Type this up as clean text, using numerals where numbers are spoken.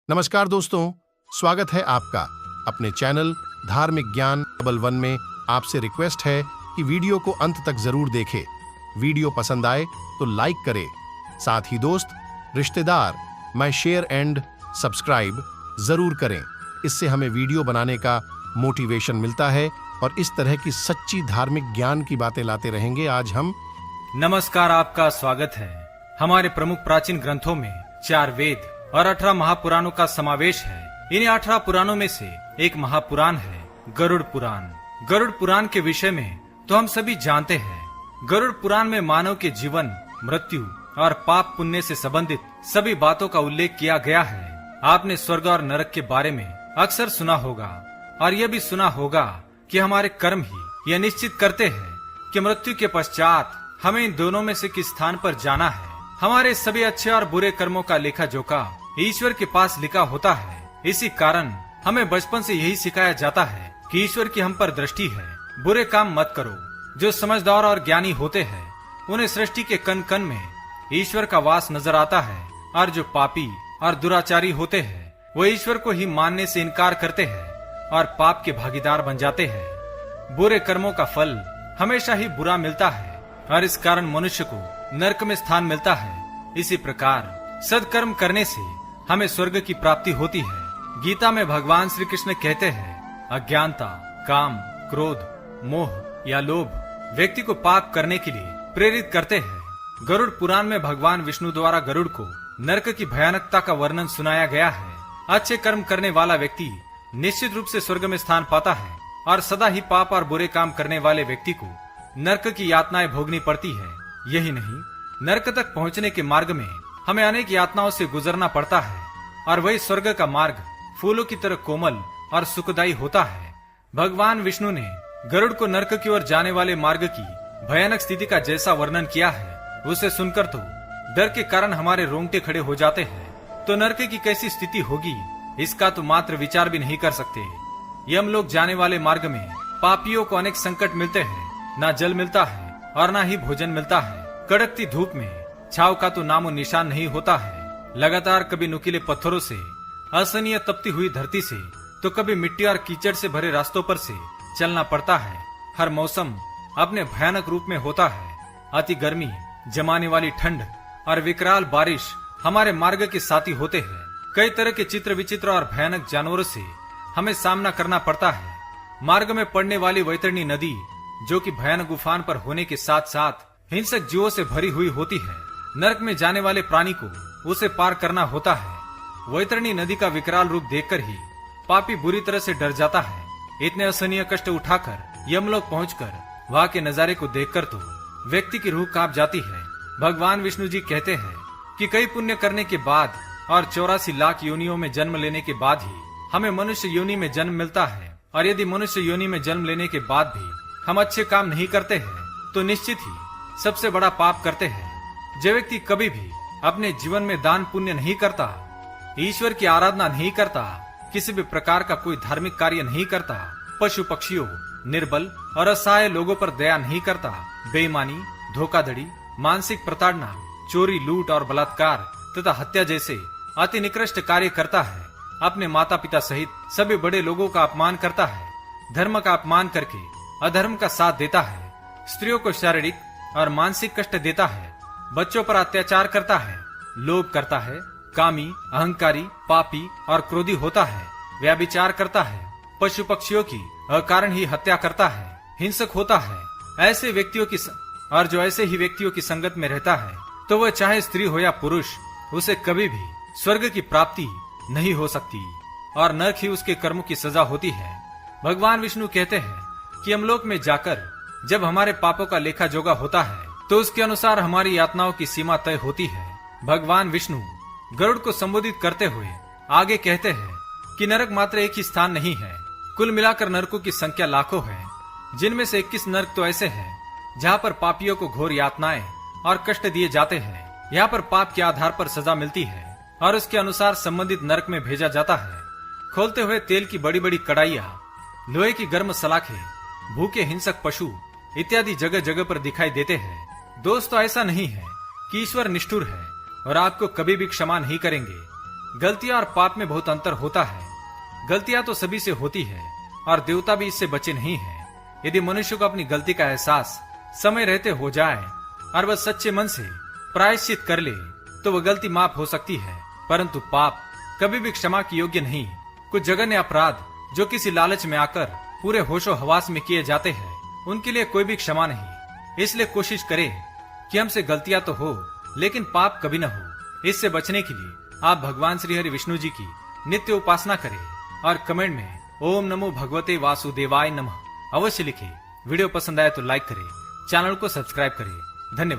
नमस्कार दोस्तों, स्वागत है आपका अपने चैनल धार्मिक ज्ञान डबल वन में। आपसे रिक्वेस्ट है कि वीडियो को अंत तक जरूर देखें। वीडियो पसंद आए तो लाइक करें, साथ ही दोस्त, रिश्तेदार में शेयर एंड सब्सक्राइब जरूर करें। इससे हमें वीडियो बनाने का मोटिवेशन मिलता है और इस तरह की सच्ची धार्मिक ज्ञान की बातें लाते रहेंगे। आज हम नमस्कार, आपका स्वागत है। हमारे प्रमुख प्राचीन ग्रंथों में 4 वेद और 18 महापुराणों का समावेश है। इन्हीं 18 पुराणों में से एक महापुराण है गरुड़ पुराण। गरुड़ पुराण के विषय में तो हम सभी जानते हैं। गरुड़ पुराण में मानव के जीवन, मृत्यु और पाप पुण्य से संबंधित सभी बातों का उल्लेख किया गया है। आपने स्वर्ग और नरक के बारे में अक्सर सुना होगा और यह भी सुना होगा कि हमारे कर्म ही यह निश्चित करते हैं कि मृत्यु के पश्चात हमें इन दोनों में से किस स्थान पर जाना है। हमारे सभी अच्छे और बुरे कर्मों का लेखा जोखा ईश्वर के पास लिखा होता है। इसी कारण हमें बचपन से यही सिखाया जाता है कि ईश्वर की हम पर दृष्टि है। बुरे काम मत करो। जो समझदार और ज्ञानी होते हैं उन्हें सृष्टि के कण कण में ईश्वर का वास नजर आता है, और जो पापी और दुराचारी होते हैं वो ईश्वर को ही मानने से इनकार करते हैं और पाप के भागीदार बन जाते हैं। बुरे कर्मों का फल हमेशा ही बुरा मिलता है और इस कारण मनुष्य को नरक में स्थान मिलता है। इसी प्रकार सदकर्म करने से हमें स्वर्ग की प्राप्ति होती है। गीता में भगवान श्री कृष्ण कहते हैं, अज्ञानता, काम, क्रोध, मोह या लोभ व्यक्ति को पाप करने के लिए प्रेरित करते हैं। गरुड़ पुराण में भगवान विष्णु द्वारा गरुड़ को नरक की भयानकता का वर्णन सुनाया गया है। अच्छे कर्म करने वाला व्यक्ति निश्चित रूप से स्वर्ग में स्थान पाता है और सदा ही पाप और बुरे काम करने वाले व्यक्ति को नरक की यातनाएं भोगनी पड़ती है। यही नहीं, नरक तक पहुंचने के मार्ग में हमें अनेक यातनाओं से गुजरना पड़ता है और वही स्वर्ग का मार्ग फूलों की तरह कोमल और सुखदायी होता है। भगवान विष्णु ने गरुड़ को नरक की ओर जाने वाले मार्ग की भयानक स्थिति का जैसा वर्णन किया है, उसे सुनकर तो डर के कारण हमारे रोंगटे खड़े हो जाते हैं। तो नरक की कैसी स्थिति होगी इसका तो मात्र विचार भी नहीं कर सकते। यमलोक जाने वाले मार्ग में पापियों को अनेक संकट मिलते हैं। ना जल मिलता है और ना ही भोजन मिलता है। कड़कती धूप में छाव का तो नामो निशान नहीं होता है। लगातार कभी नुकीले पत्थरों से, असहनीय तपती हुई धरती से, तो कभी मिट्टी और कीचड़ से भरे रास्तों पर से चलना पड़ता है। हर मौसम अपने भयानक रूप में होता है। अति गर्मी, जमाने वाली ठंड और विकराल बारिश हमारे मार्ग के साथी होते हैं। कई तरह के चित्र विचित्र और भयानक जानवरों से हमें सामना करना पड़ता है। मार्ग में पड़ने वाली वैतरणी नदी, जो कि भयानक उफान पर होने के साथ साथ हिंसक जीवों से भरी हुई होती है। नरक में जाने वाले प्राणी को उसे पार करना होता है। वैतरणी नदी का विकराल रूप देखकर ही पापी बुरी तरह से डर जाता है। इतने असहनीय कष्ट उठाकर यमलोक पहुंचकर वहां के नजारे को देखकर तो व्यक्ति की रूह कांप जाती है। भगवान विष्णु जी कहते हैं कि कई पुण्य करने के बाद और 84 लाख योनियों में जन्म लेने के बाद ही हमें मनुष्य योनि में जन्म मिलता है। और यदि मनुष्य योनि में जन्म लेने के बाद भी हम अच्छे काम नहीं करते हैं तो निश्चित ही सबसे बड़ा पाप करते हैं। जो व्यक्ति कभी भी अपने जीवन में दान पुण्य नहीं करता, ईश्वर की आराधना नहीं करता, किसी भी प्रकार का कोई धार्मिक कार्य नहीं करता, पशु पक्षियों, निर्बल और असहाय लोगों पर दया नहीं करता, बेईमानी, धोखाधड़ी, मानसिक प्रताड़ना, चोरी, लूट और बलात्कार तथा हत्या जैसे अति निकृष्ट कार्य करता है, अपने माता पिता सहित सभी बड़े लोगों का अपमान करता है, धर्म का अपमान करके अधर्म का साथ देता है, स्त्रियों को शारीरिक और मानसिक कष्ट देता है, बच्चों पर अत्याचार करता है, लोभ करता है, कामी, अहंकारी, पापी और क्रोधी होता है, व्यभिचार करता है, पशु पक्षियों की अकारण ही हत्या करता है, हिंसक होता है। ऐसे व्यक्तियों की और जो ऐसे ही व्यक्तियों की संगत में रहता है तो वह चाहे स्त्री हो या पुरुष, उसे कभी भी स्वर्ग की प्राप्ति नहीं हो सकती और नरक ही उसके कर्मों की सजा होती है। भगवान विष्णु कहते हैं कि यमलोक में जाकर जब हमारे पापों का लेखा जोखा होता है तो उसके अनुसार हमारी यातनाओं की सीमा तय होती है। भगवान विष्णु गरुड़ को संबोधित करते हुए आगे कहते हैं कि नरक मात्र एक ही स्थान नहीं है। कुल मिलाकर नरकों की संख्या लाखों है, जिनमें से 21 नरक तो ऐसे हैं जहाँ पर पापियों को घोर यातनाएं और कष्ट दिए जाते हैं। यहाँ पर पाप के आधार पर सजा मिलती है और उसके अनुसार संबंधित नरक में भेजा जाता है। खोलते हुए तेल की बड़ी बड़ी कड़ाइयाँ, लोहे की गर्म सलाखें, भूखे हिंसक पशु इत्यादि जगह जगह पर दिखाई देते हैं। दोस्तों, ऐसा नहीं है कि ईश्वर निष्ठुर है और आपको कभी भी क्षमा नहीं करेंगे। गलतियां और पाप में बहुत अंतर होता है। गलतियां तो सभी से होती है और देवता भी इससे बचे नहीं है। यदि मनुष्य को अपनी गलती का एहसास समय रहते हो जाए और वह सच्चे मन से प्रायश्चित कर ले तो वह गलती माफ हो सकती है, परंतु पाप कभी भी क्षमा की योग्य नहीं। कुछ जघन्य अपराध जो किसी लालच में आकर पूरे होशो हवास में किए जाते हैं, उनके लिए कोई भी क्षमा नहीं। इसलिए कोशिश करें कि हमसे गलतियां तो हो लेकिन पाप कभी न हो। इससे बचने के लिए आप भगवान श्री हरि विष्णु जी की नित्य उपासना करें और कमेंट में ओम नमो भगवते वासुदेवाय नमः अवश्य लिखें। वीडियो पसंद आए तो लाइक करें, चैनल को सब्सक्राइब करें। धन्यवाद।